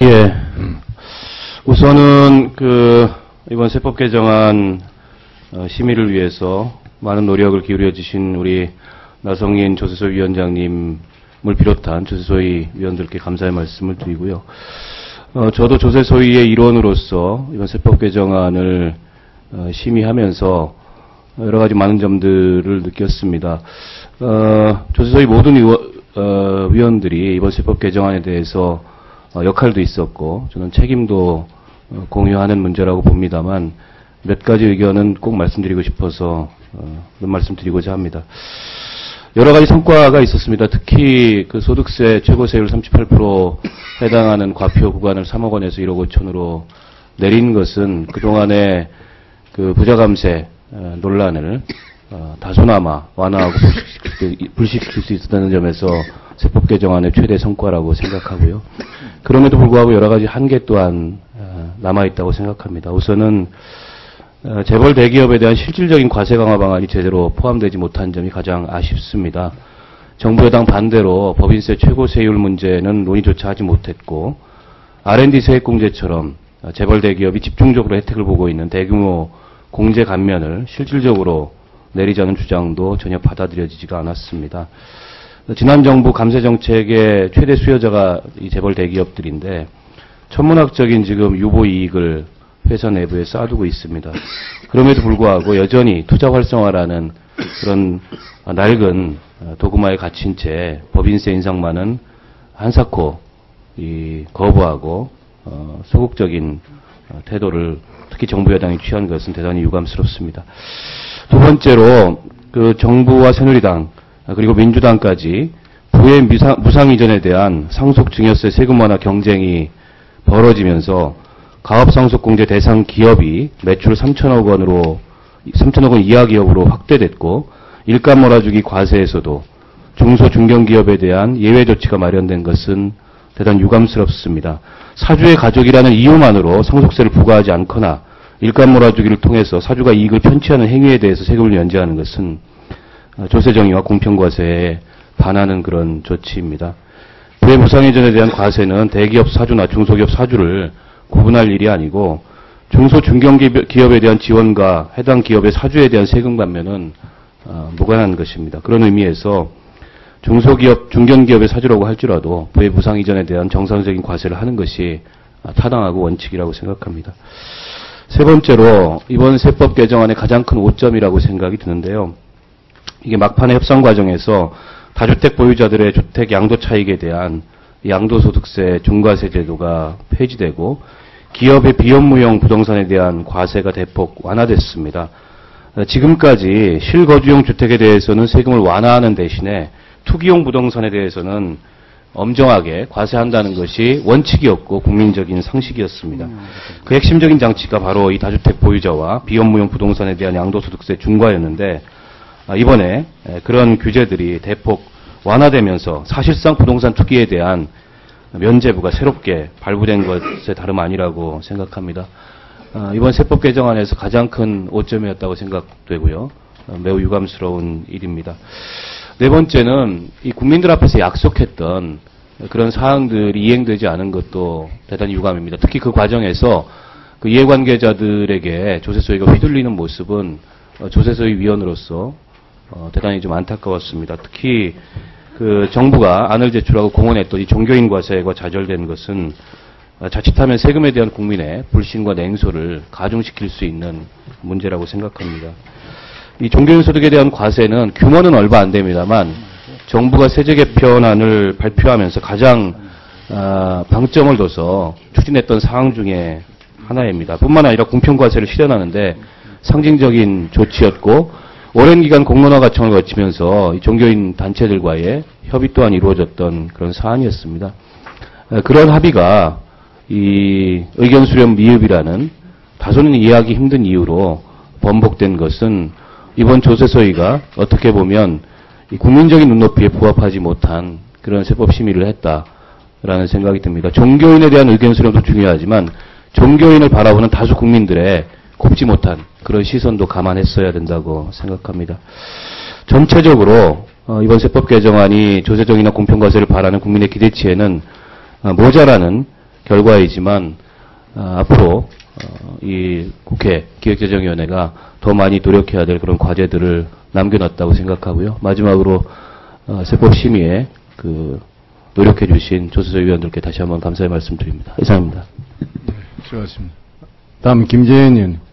예. 우선은 이번 세법 개정안 심의를 위해서 많은 노력을 기울여 주신 우리 나성인 조세소위 위원장님을 비롯한 조세소위 위원들께 감사의 말씀을 드리고요. 저도 조세소위의 일원으로서 이번 세법 개정안을 심의하면서 여러 가지 많은 점들을 느꼈습니다. 조세소위 모든 위원들이 이번 세법 개정안에 대해서 역할도 있었고 저는 책임도 공유하는 문제라고 봅니다만 몇 가지 의견은 꼭 말씀드리고 싶어서 말씀드리고자 합니다. 여러 가지 성과가 있었습니다. 특히 소득세 최고세율 38% 해당하는 과표 구간을 3억 원에서 1억 5천으로 내린 것은 그동안의 부자 감세 논란을 다소나마 완화하고 불식시킬 수 있었다는 점에서 세법 개정안의 최대 성과라고 생각하고요. 그럼에도 불구하고 여러 가지 한계 또한 남아있다고 생각합니다. 우선은 재벌 대기업에 대한 실질적인 과세 강화 방안이 제대로 포함되지 못한 점이 가장 아쉽습니다. 정부 여당 반대로 법인세 최고세율 문제는 논의조차 하지 못했고 R&D 세액공제처럼 재벌 대기업이 집중적으로 혜택을 보고 있는 대규모 공제 감면을 실질적으로 내리자는 주장도 전혀 받아들여지지가 않았습니다. 지난 정부 감세 정책의 최대 수혜자가 이 재벌 대기업들인데 천문학적인 지금 유보 이익을 회사 내부에 쌓아두고 있습니다. 그럼에도 불구하고 여전히 투자 활성화라는 그런 낡은 도구마에 갇힌 채 법인세 인상만은 한사코 거부하고 소극적인 태도를 특히 정부 여당이 취한 것은 대단히 유감스럽습니다. 두 번째로 정부와 새누리당 그리고 민주당까지 부의 무상 이전에 대한 상속 증여세 세금 완화 경쟁이 벌어지면서 가업상속공제 대상 기업이 매출 3천억 원 이하 기업으로 확대됐고 일감 몰아주기 과세에서도 중소 중견기업에 대한 예외 조치가 마련된 것은 대단히 유감스럽습니다. 사주의 가족이라는 이유만으로 상속세를 부과하지 않거나 일감 몰아주기를 통해서 사주가 이익을 편취하는 행위에 대해서 세금을 면제하는 것은 조세정의와 공평과세에 반하는 그런 조치입니다. 부의 무상이전에 대한 과세는 대기업 사주나 중소기업 사주를 구분할 일이 아니고 중소 중견기업에 대한 지원과 해당 기업의 사주에 대한 세금 감면은 무관한 것입니다. 그런 의미에서 중소기업, 중견기업의 사주라고 할지라도 부의 무상이전에 대한 정상적인 과세를 하는 것이 타당하고 원칙이라고 생각합니다. 세 번째로 이번 세법 개정안의 가장 큰 오점이라고 생각이 드는데요. 이게 막판의 협상 과정에서 다주택 보유자들의 주택 양도 차익에 대한 양도소득세 중과세 제도가 폐지되고 기업의 비업무용 부동산에 대한 과세가 대폭 완화됐습니다. 지금까지 실거주용 주택에 대해서는 세금을 완화하는 대신에 투기용 부동산에 대해서는 엄정하게 과세한다는 것이 원칙이었고 국민적인 상식이었습니다. 그 핵심적인 장치가 바로 이 다주택 보유자와 비업무용 부동산에 대한 양도소득세 중과였는데 이번에 그런 규제들이 대폭 완화되면서 사실상 부동산 투기에 대한 면제부가 새롭게 발부된 것에 다름 아니라고 생각합니다. 이번 세법 개정안에서 가장 큰 오점이었다고 생각되고요. 매우 유감스러운 일입니다. 네 번째는 이 국민들 앞에서 약속했던 그런 사항들이 이행되지 않은 것도 대단히 유감입니다. 특히 그 과정에서 이해관계자들에게 조세소위가 휘둘리는 모습은 조세소위 위원으로서 대단히 좀 안타까웠습니다. 특히 정부가 안을 제출하고 공언했던 이 종교인 과세가 좌절된 것은 자칫하면 세금에 대한 국민의 불신과 냉소를 가중시킬 수 있는 문제라고 생각합니다. 이 종교인 소득에 대한 과세는 규모는 얼마 안 됩니다만 정부가 세제 개편안을 발표하면서 가장 방점을 둬서 추진했던 사항 중에 하나입니다. 뿐만 아니라 공평과세를 실현하는데 상징적인 조치였고 오랜 기간 공론화 과정을 거치면서 이 종교인 단체들과의 협의 또한 이루어졌던 그런 사안이었습니다. 그런 합의가 이 의견 수렴 미흡이라는 다소는 이해하기 힘든 이유로 번복된 것은 이번 조세소위가 어떻게 보면 이 국민적인 눈높이에 부합하지 못한 그런 세법 심의를 했다라는 생각이 듭니다. 종교인에 대한 의견 수렴도 중요하지만 종교인을 바라보는 다수 국민들의 곱지 못한 그런 시선도 감안했어야 된다고 생각합니다. 전체적으로 이번 세법 개정안이 조세정의나 공평과세를 바라는 국민의 기대치에는 모자라는 결과이지만 앞으로 이 국회 기획재정위원회가 더 많이 노력해야 될 그런 과제들을 남겨놨다고 생각하고요. 마지막으로 세법심의에 노력해 주신 조수석 위원들께 다시 한번 감사의 말씀드립니다. 이상입니다. 네, 수고하셨습니다. 다음 김재현 의원.